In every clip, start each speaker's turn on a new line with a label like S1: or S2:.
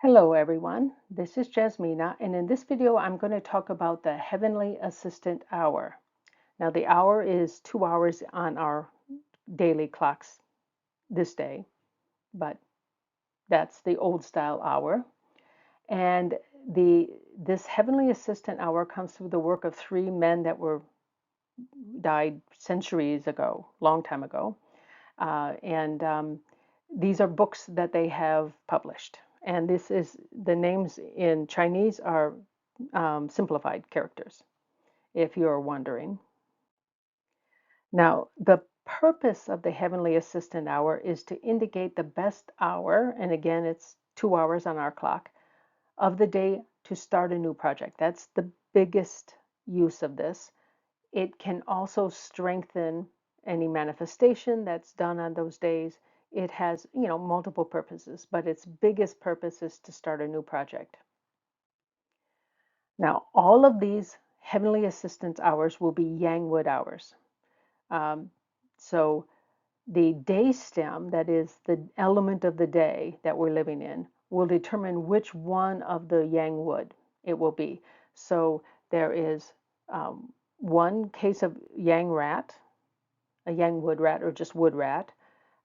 S1: Hello everyone, this is Jasmina, and in this video I'm going to talk about the Heavenly Assistant Hour. Now the hour is 2 hours on our daily clocks this day, but that's the old style hour. And this Heavenly Assistant Hour comes through the work of three men that died centuries ago, long time ago. And these are books that they have published. And the names in Chinese are simplified characters, if you're wondering. Now, the purpose of the Heavenly Assistant Hour is to indicate the best hour, and again, it's 2 hours on our clock, of the day to start a new project. That's the biggest use of this. It can also strengthen any manifestation that's done on those days. It has, multiple purposes, but its biggest purpose is to start a new project. Now, all of these Heavenly Assistance hours will be Yang-Wood hours. Um, so the day stem, that is the element of the day that we're living in, will determine which one of the Yang wood it will be. So there is one case of Yang rat, a Yang wood rat or just wood rat.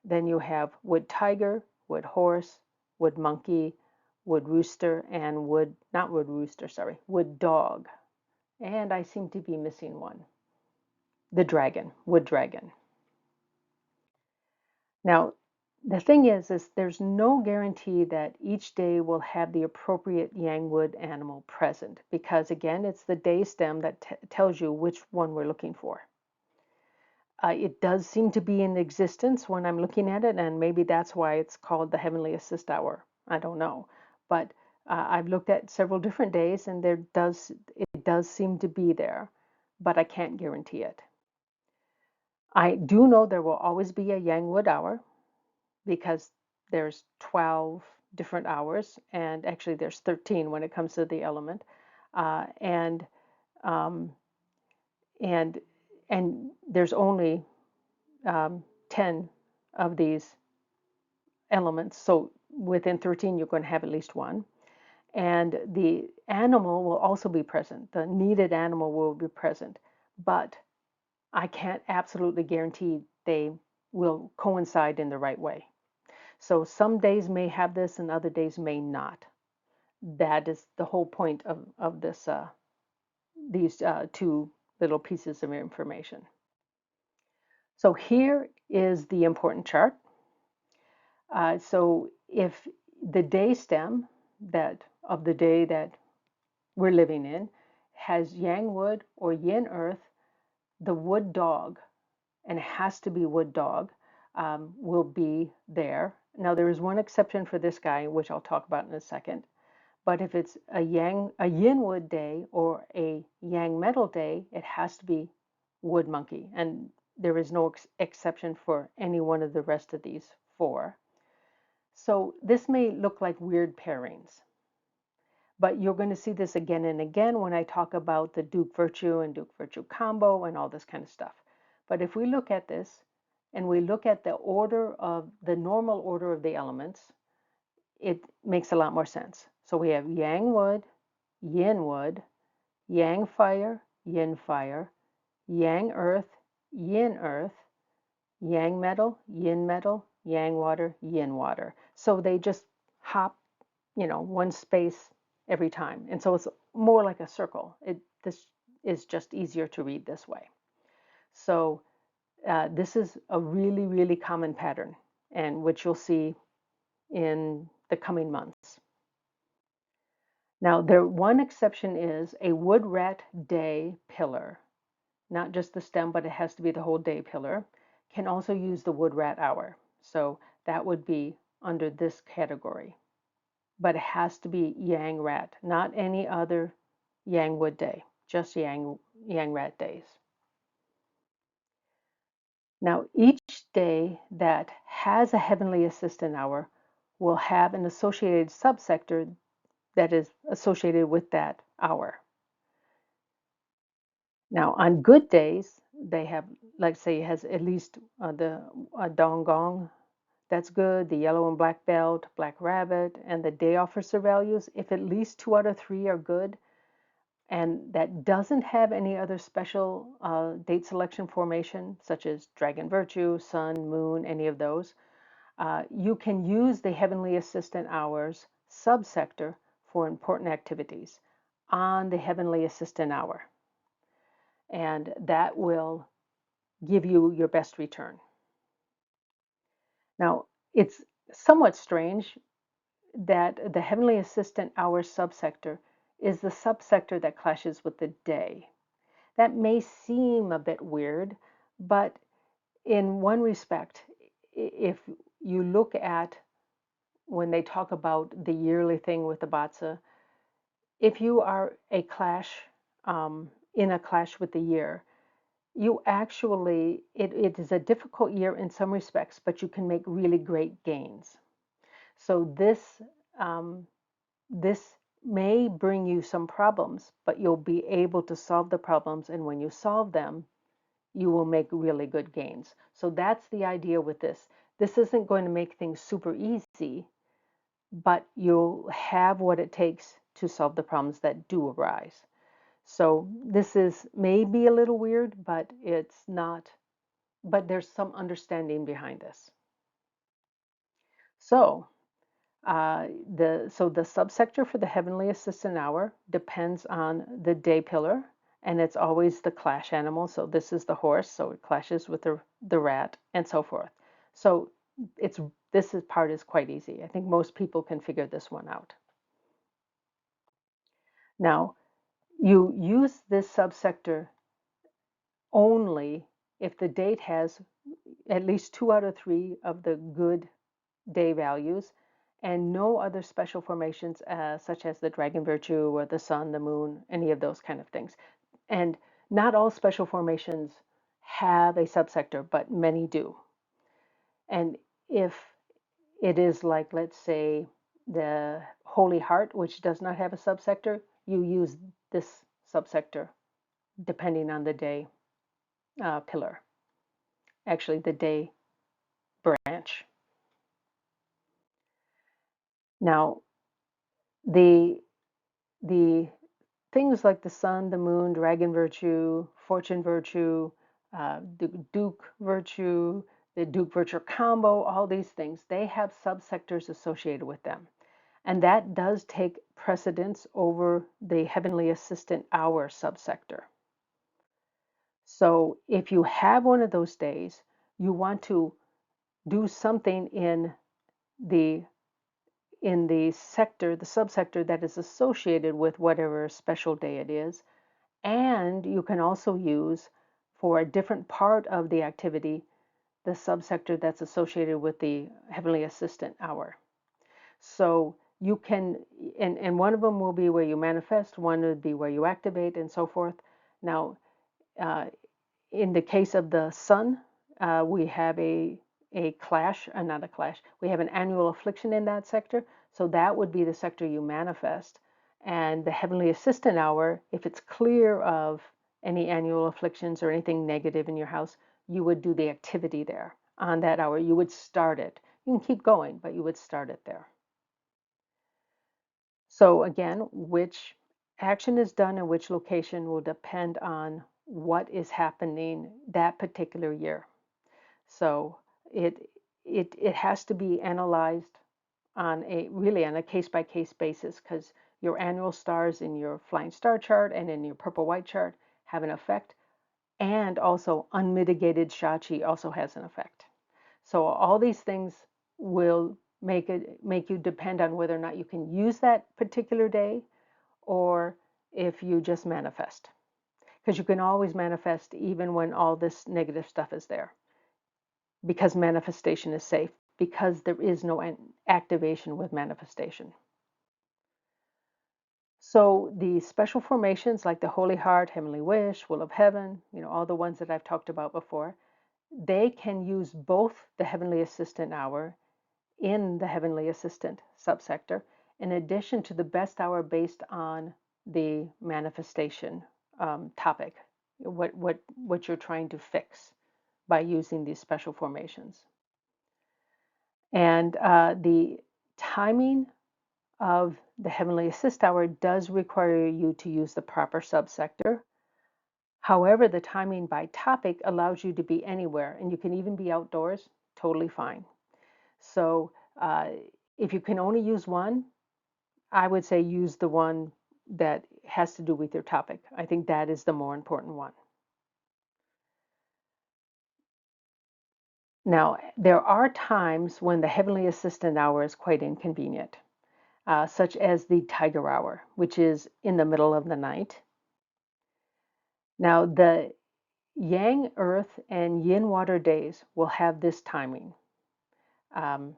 S1: Then you have wood tiger, wood horse, wood monkey, wood rooster, and not wood rooster, sorry, wood dog. And I seem to be missing one. The dragon, wood dragon. Now, the thing is there's no guarantee that each day will have the appropriate Yang wood animal present because, again, it's the day stem that tells you which one we're looking for. It does seem to be in existence when I'm looking at it, and maybe that's why it's called the Heavenly Assist Hour. I don't know. But I've looked at several different days, and it does seem to be there, but I can't guarantee it. I do know there will always be a Yang wood hour because there's 12 different hours, and actually there's 13 when it comes to the element, uh, and um, and and there's only 10 of these elements. So within 13, you're going to have at least one. And the animal will also be present. The needed animal will be present. But I can't absolutely guarantee they will coincide in the right way. So some days may have this and other days may not. That is the whole point of these two little pieces of information. So here is the important chart. So if the day stem that of the day that we're living in has Yang wood or Yin earth, the wood dog, and it has to be wood dog, will be there. Now there is one exception for this guy, which I'll talk about in a second. But if it's a Yin wood day or a Yang metal day, it has to be wood monkey, and there is no exception for any one of the rest of these four. So this may look like weird pairings, but you're going to see this again and again when I talk about the Duke Virtue and Duke Virtue combo and all this kind of stuff. But if we look at this and we look at the normal order of the elements, it makes a lot more sense. So we have Yang wood, Yin wood, Yang fire, Yin fire, Yang earth, Yin earth, Yang metal, Yin metal, Yang water, Yin water. So they just hop, one space every time. And so it's more like a circle. This is just easier to read this way. So this is a really, really common pattern, and which you'll see in the coming months. Now, one exception is a wood rat day pillar, not just the stem, but it has to be the whole day pillar, can also use the wood rat hour. So that would be under this category. But it has to be Yang rat, not any other Yang wood day, just Yang rat days. Now, each day that has a Heavenly Assistant hour will have an associated subsector that is associated with that hour. Now, on good days, they have, like say, has at least the Dong Gong that's good. The yellow and black belt, black rabbit, and the day officer values, if at least 2 out of 3 are good, and that doesn't have any other special date selection formation, such as dragon virtue, sun, moon, any of those, you can use the Heavenly Assistant Hours subsector for important activities on the Heavenly Assistant Hour. And that will give you your best return. Now, it's somewhat strange that the Heavenly Assistant Hours subsector is the subsector that clashes with the day. That may seem a bit weird, but in one respect, if you look at when they talk about the yearly thing with the Batsa, if you are a clash in a clash with the year, you actually, it is a difficult year in some respects, but you can make really great gains. So um, this may bring you some problems, but you'll be able to solve the problems. And when you solve them, you will make really good gains. So that's the idea with this. This isn't going to make things super easy, but you'll have what it takes to solve the problems that do arise. So this is maybe a little weird, but it's not, but there's some understanding behind this. So the subsector for the Heavenly Assistant Hour depends on the day pillar, and it's always the clash animal. So this is the horse, so it clashes with the rat, and so forth. So this part is quite easy. I think most people can figure this one out. Now, you use this subsector only if the date has at least 2 out of 3 of the good day values and no other special formations such as the dragon virtue or the sun, the moon, any of those kind of things. And not all special formations have a subsector, but many do. And if it is like, let's say, the Holy Heart, which does not have a subsector, you use this subsector depending on the day pillar, actually the day branch. Now, the the things like the sun, the moon, dragon virtue, fortune virtue, the duke virtue, the duke virtue combo, all these things, they have subsectors associated with them. And that does take precedence over the Heavenly Assistant Hour subsector. So if you have one of those days, you want to do something the in the sector, the subsector that is associated with whatever special day it is. And you can also use for a different part of the activity, the subsector that's associated with the Heavenly Assistant Hour. So you can, and one of them will be where you manifest, one would be where you activate, and so forth. Now, uh, in the case of the sun, we have a clash, not a clash, we have an annual affliction in that sector. So that would be the sector you manifest. And the Heavenly Assistant Hour, if it's clear of any annual afflictions or anything negative in your house, you would do the activity there on that hour. You would start it. You can keep going, but you would start it there. So again, which action is done in which location will depend on what is happening that particular year. So it it has to be analyzed on a really on a case-by-case basis because your annual stars in your flying star chart and in your purple white chart have an effect, and also unmitigated Shachi also has an effect. So all these things will make you depend on whether or not you can use that particular day or if you just manifest. Because you can always manifest even when all this negative stuff is there. Because manifestation is safe. Because there is no activation with manifestation. So the special formations like the Holy Heart, Heavenly Wish, Will of Heaven, all the ones that I've talked about before, they can use both the Heavenly Assistant Hour in the Heavenly Assistant subsector, in addition to the best hour based on the manifestation topic, what you're trying to fix by using these special formations. And the timing of the heavenly assist hour does require you to use the proper subsector. However, the timing by topic allows you to be anywhere, and you can even be outdoors, totally fine. So uh, if you can only use one, I would say use the one that has to do with your topic. I think that is the more important one. Now, there are times when the heavenly assistant hour is quite inconvenient, such as the tiger hour, which is in the middle of the night. Now, the yang earth and yin water days will have this timing. Um,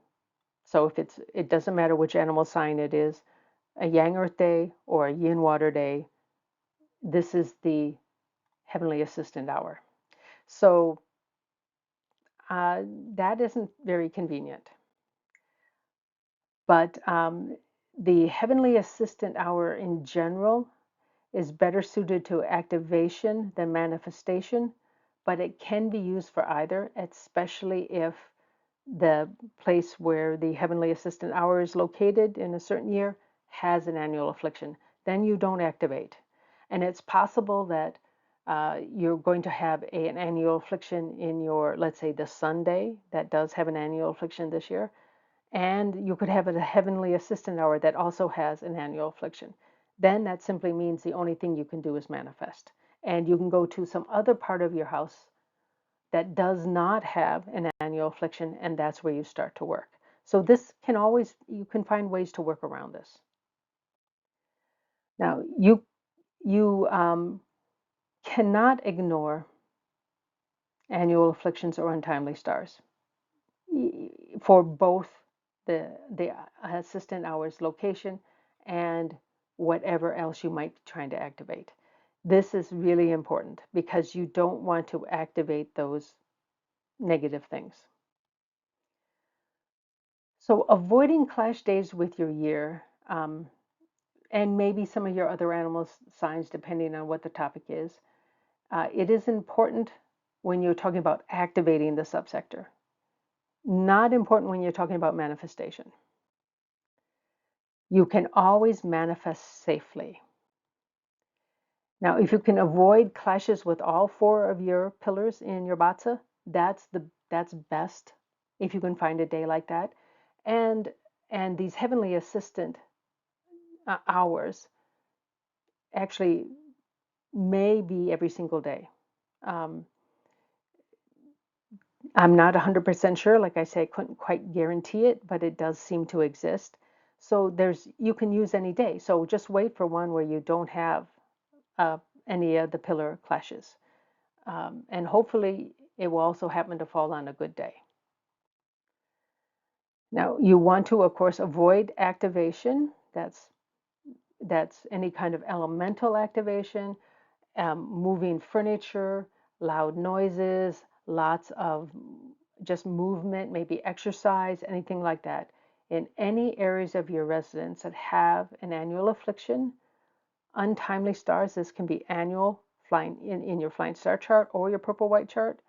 S1: so if it doesn't matter which animal sign it is, a yang earth day or a yin water day, this is the heavenly assistant hour. So uh, that isn't very convenient. But the heavenly assistant hour in general is better suited to activation than manifestation, but it can be used for either, especially if the place where the heavenly assistant hour is located in a certain year has an annual affliction. Then you don't activate. And it's possible that you're going to have an annual affliction in your, let's say, the Sunday that does have an annual affliction this year. And you could have a heavenly assistant hour that also has an annual affliction. Then that simply means the only thing you can do is manifest. And you can go to some other part of your house that does not have an annual affliction, and that's where you start to work. So this can always, you can find ways to work around this. Now, you cannot ignore annual afflictions or untimely stars for both the assistant hours location and whatever else you might be trying to activate. This is really important because you don't want to activate those negative things. So avoiding clash days with your year, and maybe some of your other animal signs, depending on what the topic is, it is important when you're talking about activating the subsector. Not important when you're talking about manifestation. You can always manifest safely. Now, if you can avoid clashes with all four of your pillars in your Batsa, that's best if you can find a day like that. And and these heavenly assistant hours actually may be every single day. Um, I'm not 100% sure. Like I say, I couldn't quite guarantee it, but it does seem to exist. So you can use any day. So just wait for one where you don't have uh, any of the pillar clashes. And hopefully it will also happen to fall on a good day. Now you want to, of course, avoid activation. That's any kind of elemental activation, moving furniture, loud noises, lots of just movement, maybe exercise, anything like that. In any areas of your residence that have an annual affliction, untimely stars, this can be annual flying in your flying star chart or your purple white chart,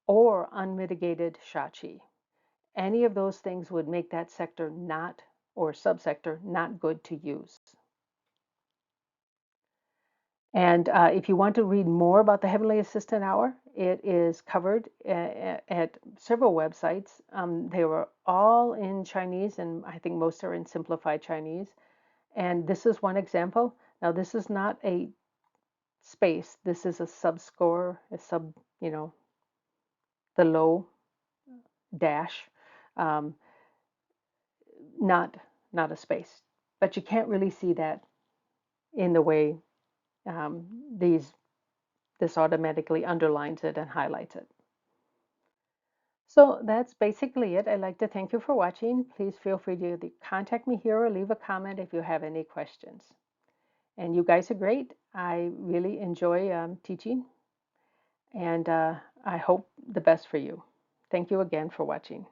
S1: or unmitigated Shachi. Any of those things would make that sector not, or subsector, not good to use. And if you want to read more about the Heavenly Assistant Hour, it is covered at several websites. They were all in Chinese, and I think most are in simplified Chinese. And this is one example. Now, this is not a space. This is a subscore, you know, the low dash, um, not not a space. But you can't really see that in the way um, this automatically underlines it and highlights it. So that's basically it. I'd like to thank you for watching. Please feel free to contact me here or leave a comment if you have any questions. And you guys are great. I really enjoy teaching, and I hope the best for you. Thank you again for watching.